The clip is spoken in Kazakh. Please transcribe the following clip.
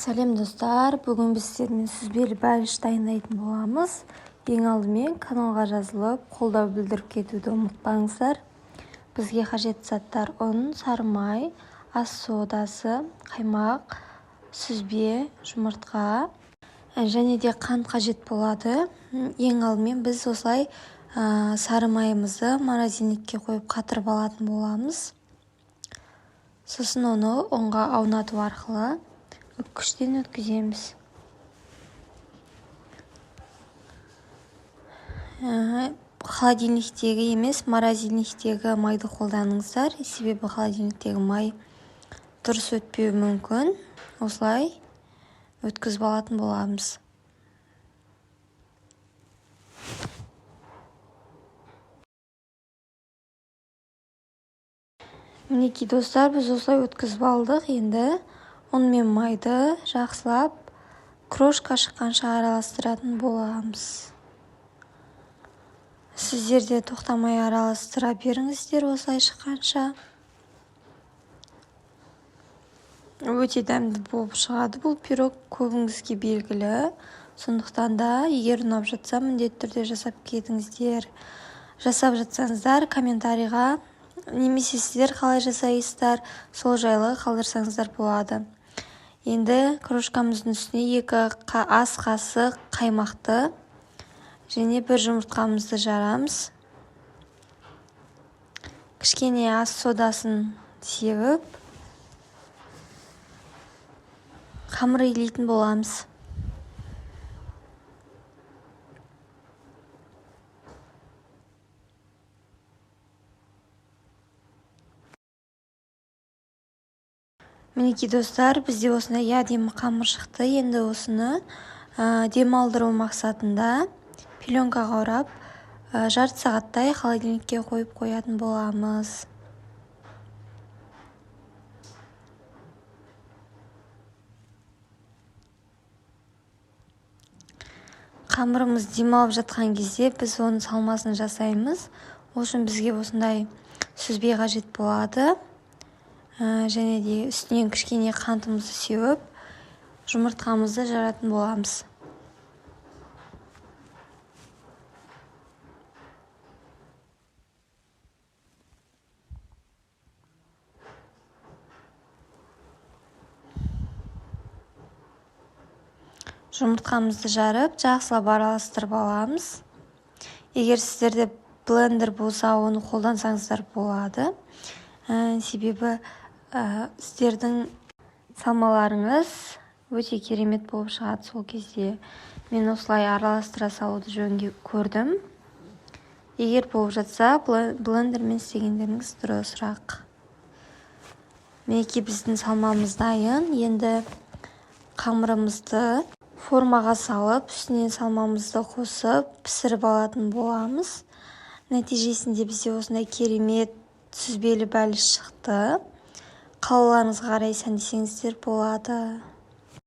Сәлем достар, бүгін біз сіздермен сүзбелі бәліш дайындайтын боламыз. Ең алдымен каналға жазылып, қолдау білдіріп кетуді ұмытпаңыздар. Бізге қажетті заттар ұн, сары май, ас содасы, қаймақ, сүзбе, жұмыртқа және де қант қажет болады. Ең алдымен біз осылай сары майымызды морозильникке қойып қатырып алатын боламыз. Сосын оны ұнға аунату арқылы үккіштен өткіземіз. Холодильниктегі емес, морозильниктегі майды қолданыңыздар. Себебі холодильниктегі май дұрыс өтпеуі мүмкін. Осылай өткізіп алатын боламыз. Мінекей достар, біз осылай өткізіп алдық. Енді ұн мен майды жақсылап крошка шыққанша араластыратын боламыз. Сіздер де тоқтамай араластыра беріңіздер осылай шыққанша. Өте дәмді болып шығады бұл пирог, көбіңізге белгілі. Сондықтан да, егер ұнап жатса, міндетті түрде жасап кетіңіздер. Жасап жатсаңыздар комментарийға немесе сіздер қалай жасайсыздар, сол жайлы қалдырсаңыздар болады. Енді крошкамыздың үстіне 2 ас қасық қаймақты және 1 жұмыртқамызды жарамыз. Кішкене ас содасын сеуіп, қамыр илейтін боламыз. Мінекей достар, бізде осындай әдемі қамыр шықты. Енді осыны демалдыру мақсатында пленкаға орап, жарты сағаттай холодильникке қойып қоятын боламыз. Қамырымыз демалып жатқан кезде біз оның салмасын жасаймыз. Ол үшін бізге осындай сүзбе қажет болады. Және де үстінен кішкене қантымызды сеуіп, жұмыртқамызды жаратын боламыз. Жұмыртқамызды жарып, жақсылап араластырып аламыз. Егер сіздерде блендер болса, оны қолдансаңыздар болады. Себебі сіздердің салмаларыңыз өте керемет болып шығады сол кезде. Мен осылай араластыра салуды жөн көрдім. Егер болып жатса, блендермен істегендеріңіз дұрысырақ. Мінекей біздің салмамыз дайын. Енді қамырымызды формаға салып, үстінен салмамызды қосып, пісіріп алатын боламыз. Нәтижесінде бізде осындай керемет сүзбелі бәліш шықты. Қалаларыңызға қарай сәндесеңіздер болады.